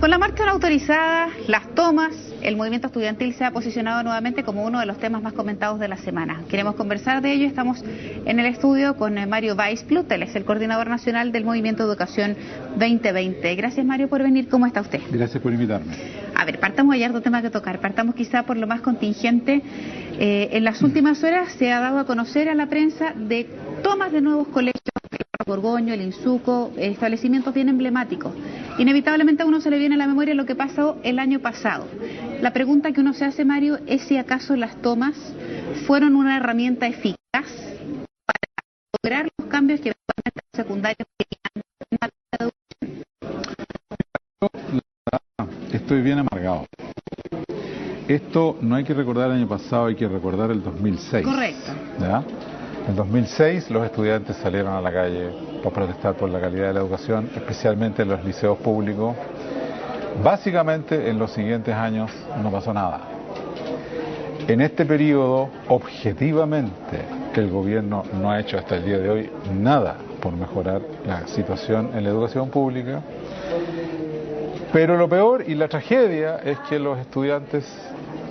Con la marcha no autorizada, las tomas, el movimiento estudiantil se ha posicionado nuevamente como uno de los temas más comentados de la semana. Queremos conversar de ello. Estamos en el estudio con Mario Weisblut, él es el coordinador nacional del Movimiento Educación 2020. Gracias, Mario, por venir. ¿Cómo está usted? Gracias por invitarme. A ver, partamos, hay harto tema que tocar. Partamos quizá por lo más contingente. En las últimas horas se ha dado a conocer a la prensa de tomas de nuevos colegios, el Borgoño, el Insuco, establecimientos bien emblemáticos. Inevitablemente a uno se le viene a la memoria lo que pasó el año pasado. La pregunta que uno se hace, Mario, es si acaso las tomas fueron una herramienta eficaz para lograr los cambios que eventualmente los secundarios querían en materia de educación. Estoy bien amargado. Esto no hay que recordar el año pasado, hay que recordar el 2006. Correcto. ¿Ya? En 2006 los estudiantes salieron a la calle para protestar por la calidad de la educación, especialmente en los liceos públicos. Básicamente en los siguientes años no pasó nada. En este periodo, objetivamente, el gobierno no ha hecho hasta el día de hoy nada por mejorar la situación en la educación pública. Pero lo peor y la tragedia es que los estudiantes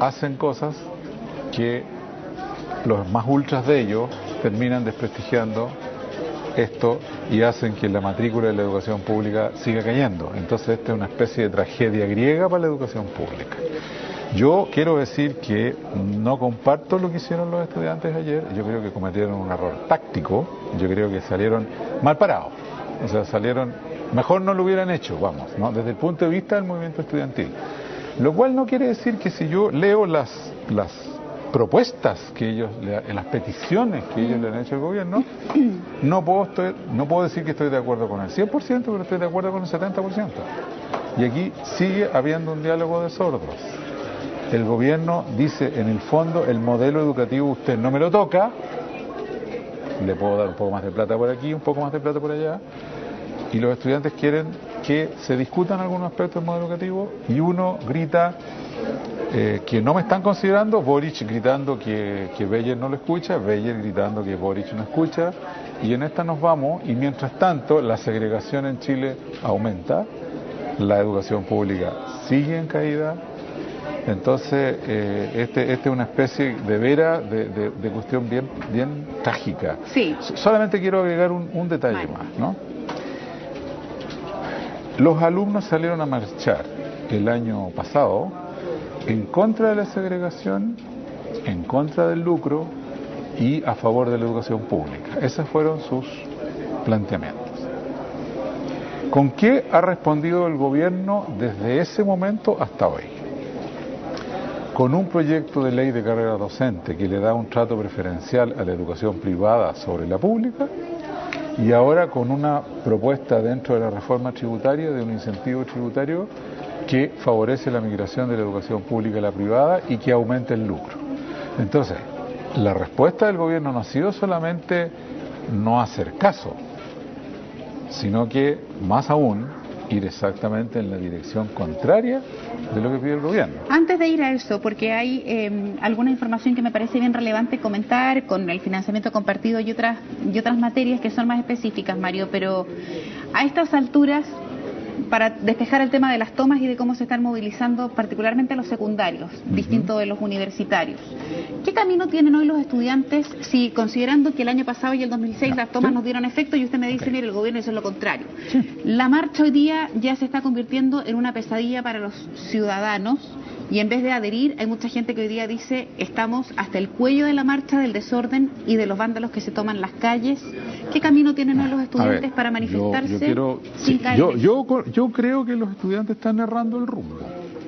hacen cosas que los más ultras de ellos terminan desprestigiando esto y hacen que la matrícula de la educación pública siga cayendo. Entonces esta es una especie de tragedia griega para la educación pública. Yo quiero decir que no comparto lo que hicieron los estudiantes ayer. Yo creo que cometieron un error táctico. Yo creo que salieron mal parados. O sea, salieron, mejor no lo hubieran hecho, vamos, ¿no? Desde el punto de vista del movimiento estudiantil. Lo cual no quiere decir que si yo leo las propuestas que ellos, en las peticiones que ellos le han hecho al gobierno, no puedo decir que estoy de acuerdo con el 100%, pero estoy de acuerdo con el 70%. Y aquí sigue habiendo un diálogo de sordos. El gobierno dice, en el fondo, el modelo educativo usted no me lo toca, le puedo dar un poco más de plata por aquí, un poco más de plata por allá, y los estudiantes quieren que se discutan algunos aspectos del modelo educativo, y uno grita que no me están considerando, Boric gritando que Beyer no lo escucha, Beyer gritando que Boric no escucha, y en esta nos vamos, y mientras tanto la segregación en Chile aumenta, la educación pública sigue en caída. Entonces este es una especie de de cuestión bien trágica. Sí. Solamente quiero agregar un detalle más, ¿no? Los alumnos salieron a marchar el año pasado en contra de la segregación, en contra del lucro y a favor de la educación pública. Esos fueron sus planteamientos. ¿Con qué ha respondido el gobierno desde ese momento hasta hoy? Con un proyecto de ley de carrera docente que le da un trato preferencial a la educación privada sobre la pública, y ahora con una propuesta dentro de la reforma tributaria de un incentivo tributario que favorece la migración de la educación pública a la privada y que aumente el lucro. Entonces, la respuesta del gobierno no ha sido solamente no hacer caso, sino que, más aún, ir exactamente en la dirección contraria de lo que pide el gobierno. Antes de ir a eso, porque hay alguna información que me parece bien relevante comentar con el financiamiento compartido y otras materias que son más específicas, Mario, pero a estas alturas, para despejar el tema de las tomas y de cómo se están movilizando particularmente los secundarios, distinto de los universitarios, ¿qué camino tienen hoy los estudiantes si, considerando que el año pasado y el 2006 las tomas nos dieron efecto y usted me dice, mire, el gobierno hizo lo contrario? La marcha hoy día ya se está convirtiendo en una pesadilla para los ciudadanos y en vez de adherir, hay mucha gente que hoy día dice, estamos hasta el cuello de la marcha del desorden y de los vándalos que se toman las calles. ¿Qué camino tienen hoy los estudiantes para manifestarse sin caer? Yo creo que los estudiantes están errando el rumbo.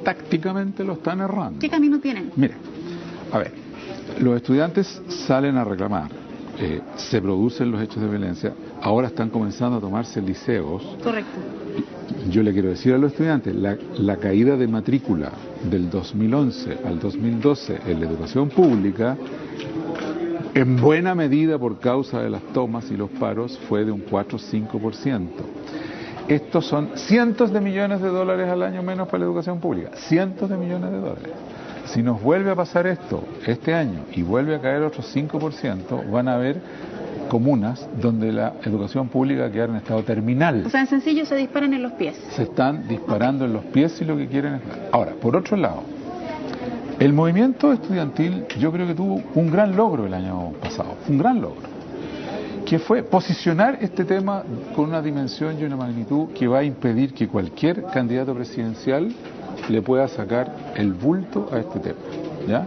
Tácticamente lo están errando. ¿Qué camino tienen? Mire, a ver, los estudiantes salen a reclamar, se producen los hechos de violencia, ahora están comenzando a tomarse liceos. Correcto. Yo le quiero decir a los estudiantes, la caída de matrícula del 2011 al 2012 en la educación pública, en buena medida por causa de las tomas y los paros, fue de un 4 o 5%. Estos son cientos de millones de dólares al año menos para la educación pública, cientos de millones de dólares. Si nos vuelve a pasar esto este año y vuelve a caer otro 5%, van a ver comunas donde la educación pública queda en estado terminal. O sea, en sencillo se disparan en los pies. Se están disparando en los pies y lo que quieren es... Ahora, por otro lado, el movimiento estudiantil yo creo que tuvo un gran logro el año pasado, un gran logro, que fue posicionar este tema con una dimensión y una magnitud que va a impedir que cualquier candidato presidencial le pueda sacar el bulto a este tema, ¿ya?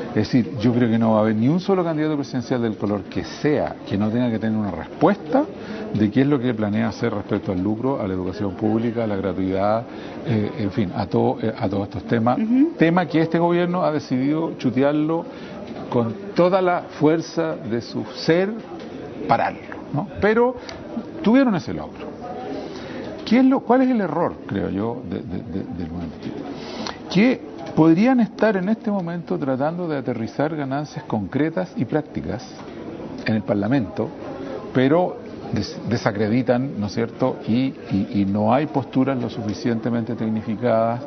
Es decir, yo creo que no va a haber ni un solo candidato presidencial del color que sea, que no tenga que tener una respuesta de qué es lo que planea hacer respecto al lucro, a la educación pública, a la gratuidad, en fin, a todos estos temas. Tema que este gobierno ha decidido chutearlo con toda la fuerza de su ser, pararlo, ¿no? Pero tuvieron ese logro. ¿Cuál es el error, creo yo, del movimiento? Que podrían estar en este momento tratando de aterrizar ganancias concretas y prácticas en el Parlamento, pero desacreditan, ¿no es cierto?, y no hay posturas lo suficientemente tecnificadas.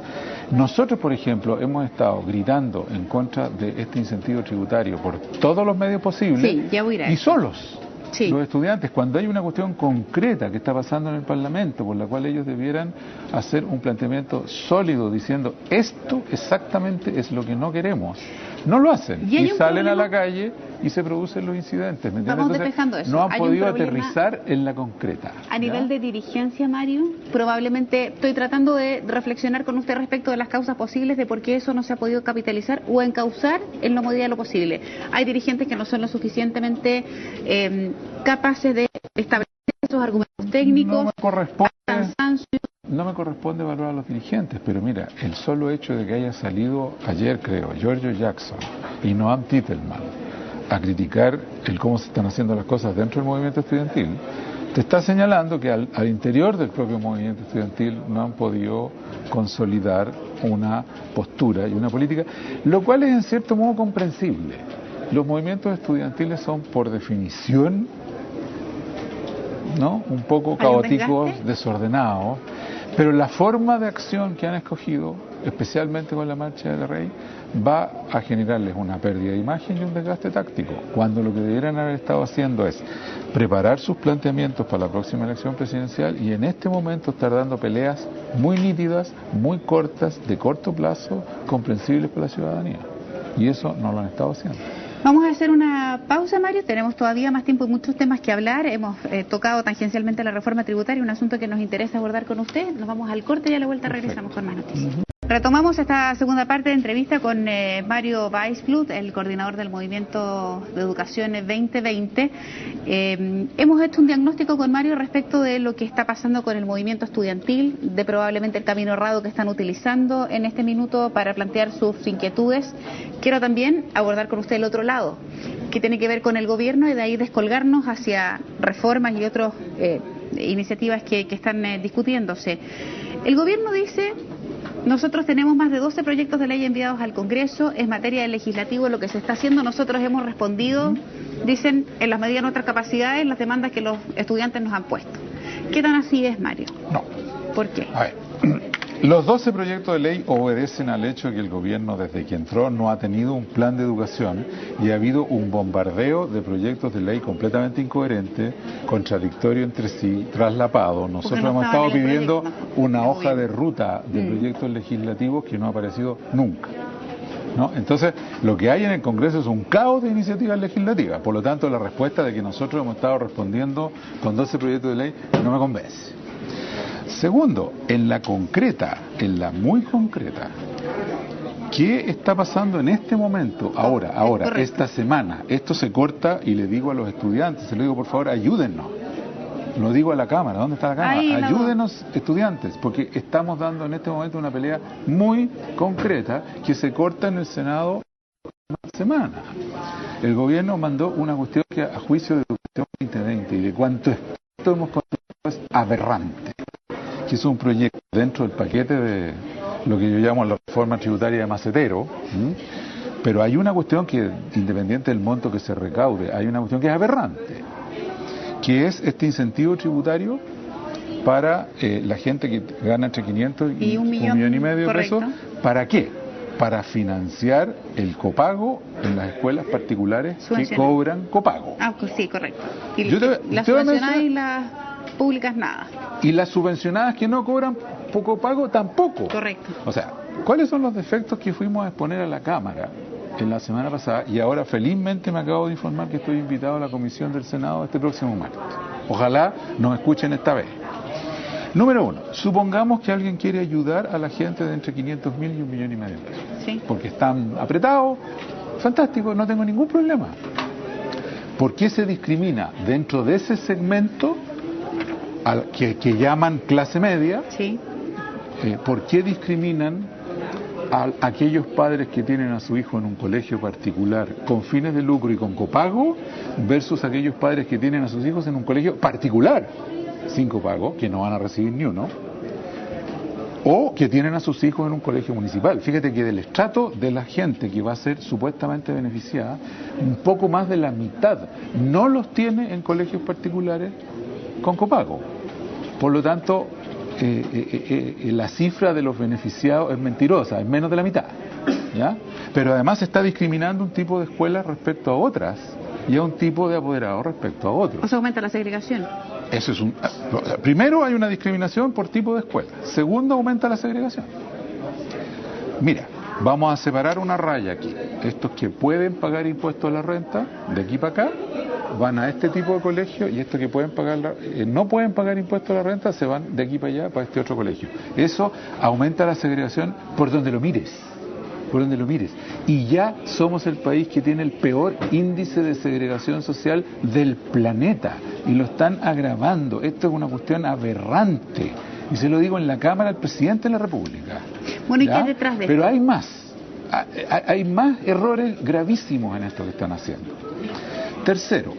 Nosotros, por ejemplo, hemos estado gritando en contra de este incentivo tributario por todos los medios posibles, sí, ya voy a ir. Y solos. Sí. Los estudiantes, cuando hay una cuestión concreta que está pasando en el Parlamento, por la cual ellos debieran hacer un planteamiento sólido diciendo esto exactamente es lo que no queremos, no lo hacen y salen a la calle y se producen los incidentes. ¿Me entiendes? Vamos despejando eso. No han podido aterrizar en la concreta. A nivel de dirigencia, Mario, probablemente estoy tratando de reflexionar con usted respecto de las causas posibles de por qué eso no se ha podido capitalizar o encauzar en la medida de lo posible. Hay dirigentes que no son lo suficientemente capaces de establecer esos argumentos técnicos. No me corresponde evaluar a los dirigentes, pero mira, el solo hecho de que haya salido ayer, creo, Giorgio Jackson y Noam Titelman a criticar el cómo se están haciendo las cosas dentro del movimiento estudiantil, te está señalando que al interior del propio movimiento estudiantil no han podido consolidar una postura y una política, lo cual es en cierto modo comprensible. Los movimientos estudiantiles son por definición, ¿no?, un poco caóticos, desordenados, pero la forma de acción que han escogido, especialmente con la marcha de la Rey, va a generarles una pérdida de imagen y un desgaste táctico, cuando lo que debieran haber estado haciendo es preparar sus planteamientos para la próxima elección presidencial y en este momento estar dando peleas muy nítidas, muy cortas, de corto plazo, comprensibles para la ciudadanía. Y eso no lo han estado haciendo. Vamos a hacer una pausa, Mario. Tenemos todavía más tiempo y muchos temas que hablar. Hemos tocado tangencialmente la reforma tributaria, un asunto que nos interesa abordar con usted. Nos vamos al corte y a la vuelta regresamos con más noticias. Retomamos esta segunda parte de entrevista con Mario Weissbluth, el coordinador del Movimiento de Educación 2020. Hemos hecho un diagnóstico con Mario respecto de lo que está pasando con el movimiento estudiantil, de probablemente el camino errado que están utilizando en este minuto para plantear sus inquietudes. Quiero también abordar con usted el otro lado, que tiene que ver con el gobierno y de ahí descolgarnos hacia reformas y otras iniciativas que están discutiéndose. El gobierno dice: nosotros tenemos más de 12 proyectos de ley enviados al Congreso, es materia del legislativo lo que se está haciendo, nosotros hemos respondido, dicen, en las medidas de nuestras capacidades, las demandas que los estudiantes nos han puesto. ¿Qué tan así es, Mario? No. ¿Por qué? A ver, los 12 proyectos de ley obedecen al hecho de que el gobierno, desde que entró, no ha tenido un plan de educación y ha habido un bombardeo de proyectos de ley completamente incoherentes, contradictorios entre sí, traslapados. Nosotros hemos estado pidiendo una hoja de ruta de proyectos legislativos que no ha aparecido nunca, ¿no? Entonces, lo que hay en el Congreso es un caos de iniciativas legislativas. Por lo tanto, la respuesta de que nosotros hemos estado respondiendo con 12 proyectos de ley no me convence. Segundo, en la concreta, en la muy concreta, ¿qué está pasando en este momento, ahora, esta semana? Esto se corta y le digo a los estudiantes, se lo digo, por favor, ayúdennos. Lo digo a la Cámara, ¿dónde está la Cámara? Ayúdenos, estudiantes, porque estamos dando en este momento una pelea muy concreta que se corta en el Senado una semana. El gobierno mandó una cuestión que, a juicio de Educación 2020 y de cuánto esto hemos construido, es aberrante, que es un proyecto dentro del paquete de lo que yo llamo la reforma tributaria de macetero, pero hay una cuestión que, independiente del monto que se recaude, hay una cuestión que es aberrante, que es este incentivo tributario para la gente que gana entre 500 y un millón y medio de pesos. ¿Para qué? para financiar el copago en las escuelas particulares que cobran copago. Ah, pues sí, correcto. Y las subvencionadas y las públicas nada. Y las subvencionadas que no cobran copago tampoco. Correcto. O sea, ¿cuáles son los defectos que fuimos a exponer a la Cámara en la semana pasada? Y ahora felizmente me acabo de informar que estoy invitado a la comisión del Senado este próximo martes. Ojalá nos escuchen esta vez. Número 1, supongamos que alguien quiere ayudar a la gente de entre 500.000 y 1,5 millones de pesos. Sí. Porque están apretados, fantástico, no tengo ningún problema. ¿Por qué se discrimina dentro de ese segmento que llaman clase media? Sí. ¿Por qué discriminan a aquellos padres que tienen a su hijo en un colegio particular con fines de lucro y con copago versus aquellos padres que tienen a sus hijos en un colegio particular sin copago, que no van a recibir ni uno, o que tienen a sus hijos en un colegio municipal? Fíjate que del estrato de la gente que va a ser supuestamente beneficiada, un poco más de la mitad no los tiene en colegios particulares con copago. Por lo tanto, la cifra de los beneficiados es mentirosa, es menos de la mitad, ¿ya? Pero además se está discriminando un tipo de escuelas respecto a otras y a un tipo de apoderado respecto a otros. O sea, aumenta la segregación. Eso es primero hay una discriminación por tipo de escuela. Segundo, aumenta la segregación. Mira, vamos a separar una raya aquí. Estos que pueden pagar impuestos a la renta, de aquí para acá, van a este tipo de colegio, y estos que pueden pagar no pueden pagar impuestos a la renta, se van de aquí para allá, para este otro colegio. Eso aumenta la segregación por donde lo mires. Por donde lo mires. Y ya somos el país que tiene el peor índice de segregación social del planeta. Y lo están agravando. Esto es una cuestión aberrante. Y se lo digo en la Cámara al presidente de la República. Bueno, ¿y qué hay detrás de esto? Pero hay más. Hay más errores gravísimos en esto que están haciendo. Tercero,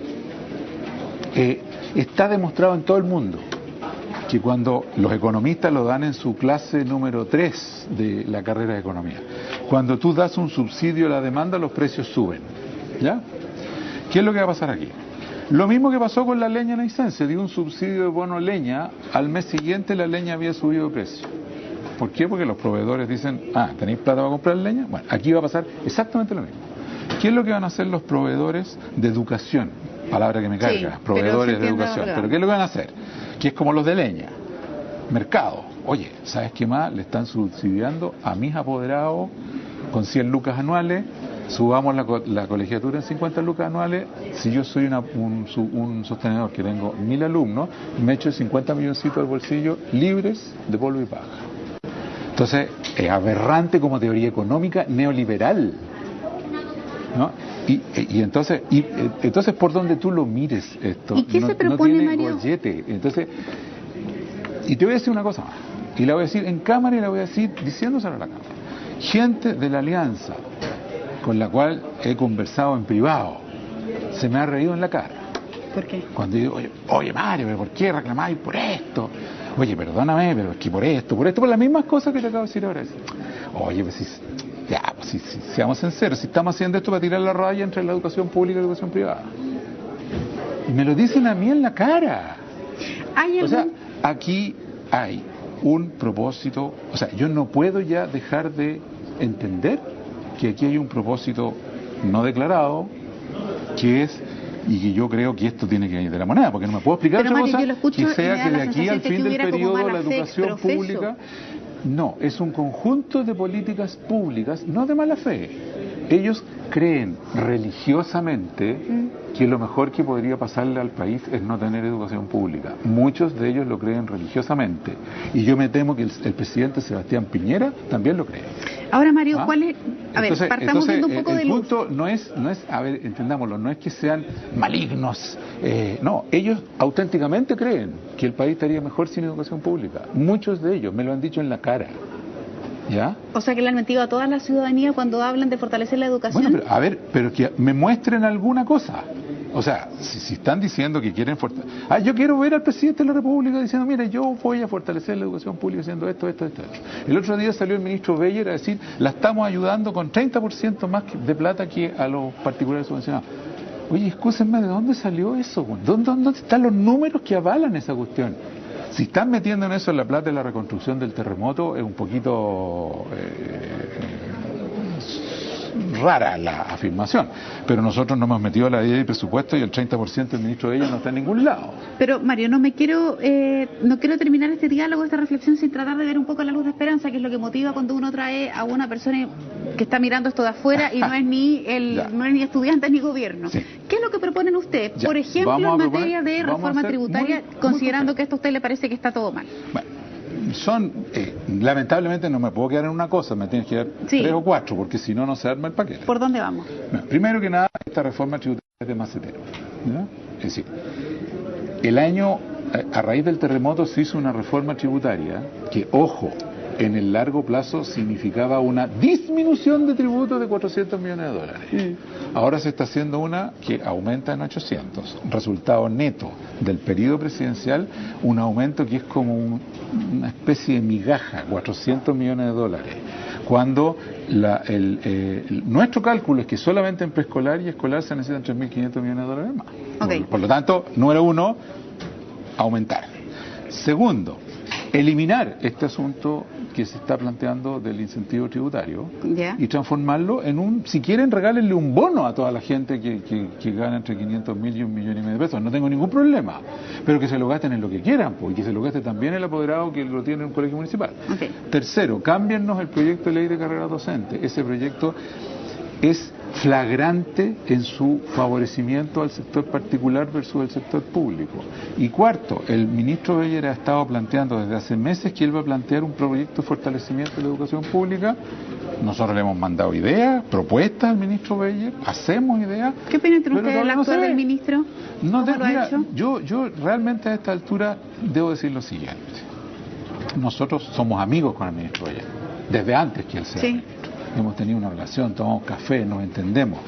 está demostrado en todo el mundo que cuando los economistas lo dan en su clase número 3 de la carrera de economía, cuando tú das un subsidio a la demanda, los precios suben, ¿ya? ¿Qué es lo que va a pasar aquí? Lo mismo que pasó con la leña en Aysén, se dio un subsidio de bono leña, al mes siguiente la leña había subido de precio. ¿Por qué? Porque los proveedores dicen, ¿tenéis plata para comprar leña? Bueno, aquí va a pasar exactamente lo mismo. ¿Qué es lo que van a hacer los proveedores de educación? Palabra que me carga, sí, proveedores de educación. ¿Pero qué es lo que van a hacer? Que es como los de leña, mercado. Oye, ¿sabes qué más? Le están subsidiando a mis apoderados con 100 lucas anuales, subamos la colegiatura en 50 lucas anuales. Si yo soy un sostenedor que tengo 1.000 alumnos, me echo 50 milloncitos al bolsillo libres de polvo y paja. Entonces, es aberrante como teoría económica neoliberal, ¿no? Y entonces por donde tú lo mires esto, ¿y qué no, se propone, no tiene Mario? gollete. Entonces, y te voy a decir una cosa más, y la voy a decir en cámara y la voy a decir diciéndosela a la cámara. Gente de la Alianza con la cual he conversado en privado se me ha reído en la cara. ¿Por qué? Cuando digo, oye Mario, ¿pero por qué reclamáis por esto? Oye, perdóname, pero es que por esto, por las mismas cosas que te acabo de decir ahora. Oye, pues si seamos sinceros, si estamos haciendo esto para tirar la raya entre la educación pública y la educación privada. Y me lo dicen a mí en la cara. O sea, aquí hay un propósito, o sea, yo no puedo ya dejar de entender que aquí hay un propósito no declarado, que es, y que yo creo que esto tiene que venir de la moneda, porque no me puedo explicar otra cosa que sea que de aquí al fin del periodo la educación pública. No, es un conjunto de políticas públicas, no de mala fe. Ellos creen religiosamente que lo mejor que podría pasarle al país es no tener educación pública. Muchos de ellos lo creen religiosamente. Y yo me temo que el presidente Sebastián Piñera también lo cree. Ahora, Mario, ¿cuál es? A ver, partamos viendo un poco de luz. El punto no es, a ver, entendámoslo, no es que sean malignos. No, ellos auténticamente creen que el país estaría mejor sin educación pública. Muchos de ellos me lo han dicho en la cara. ¿Ya? O sea, que le han mentido a toda la ciudadanía cuando hablan de fortalecer la educación. Bueno, pero, a ver, pero que me muestren alguna cosa. O sea, si están diciendo que quieren fortalecer... yo quiero ver al presidente de la República diciendo, mire, yo voy a fortalecer la educación pública haciendo esto. El otro día salió el ministro Beyer a decir, la estamos ayudando con 30% más de plata que a los particulares subvencionados. Oye, escúsenme, ¿de dónde salió eso? ¿Dónde están los números que avalan esa cuestión? Si están metiendo en eso la plata de la reconstrucción del terremoto, es un poquito rara la afirmación, pero nosotros no hemos metido la ley de presupuesto y el 30% del ministro de ella no está en ningún lado. Pero Mario, no quiero terminar este diálogo, esta reflexión sin tratar de ver un poco la luz de esperanza, que es lo que motiva cuando uno trae a una persona que está mirando esto de afuera y no es ni estudiante ni gobierno. Sí. ¿Qué es lo que proponen usted? Por ejemplo, en materia de reforma tributaria, considerando que esto a usted le parece que está todo mal. Bueno, lamentablemente no me puedo quedar en una cosa, me tienes que dar 3 o 4, porque si no, no se arma el paquete. ¿Por dónde vamos? Bueno, primero que nada, esta reforma tributaria es de macetero, ¿no? Es decir, a raíz del terremoto se hizo una reforma tributaria que, ojo, en el largo plazo significaba una disminución de tributos de 400 millones de dólares. Ahora se está haciendo una que aumenta en 800. Resultado neto del periodo presidencial, un aumento que es como una especie de migaja, 400 millones de dólares. Cuando nuestro cálculo es que solamente en preescolar y escolar se necesitan 3.500 millones de dólares más. Okay. Por lo tanto, número 1, aumentar. Segundo, eliminar este asunto que se está planteando del incentivo tributario y transformarlo en si quieren, regálenle un bono a toda la gente que gana entre 500.000 y 1,5 millones de pesos. No tengo ningún problema, pero que se lo gasten en lo que quieran, y que se lo gaste también el apoderado que lo tiene en un colegio municipal. Okay. Tercero, cámbiennos el proyecto de ley de carrera docente. Ese proyecto es flagrante en su favorecimiento al sector particular versus el sector público. Y cuarto, el ministro Beyer ha estado planteando desde hace meses que él va a plantear un proyecto de fortalecimiento de la educación pública. Nosotros le hemos mandado ideas, propuestas al ministro Beyer, hacemos ideas. ¿Qué opina entre usted del actual del ministro? Yo realmente a esta altura debo decir lo siguiente. Nosotros somos amigos con el ministro Beyer, desde antes que él sea ministro. Hemos tenido una relación, tomamos café, nos entendemos.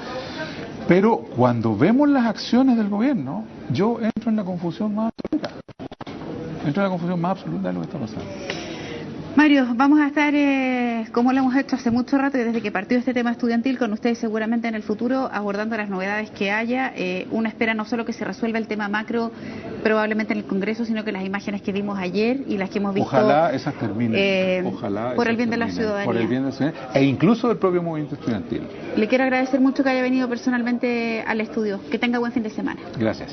Pero cuando vemos las acciones del gobierno, yo entro en la confusión más absoluta. Entro en la confusión más absoluta de lo que está pasando. Mario, vamos a estar, como lo hemos hecho hace mucho rato y desde que partió este tema estudiantil, con ustedes seguramente en el futuro, abordando las novedades que haya. Una espera no solo que se resuelva el tema macro, probablemente en el Congreso, sino que las imágenes que vimos ayer y las que hemos visto... Ojalá esas terminen. Ojalá por el bien de la ciudadanía. Por el bien de la ciudadanía, e incluso del propio movimiento estudiantil. Le quiero agradecer mucho que haya venido personalmente al estudio. Que tenga buen fin de semana. Gracias.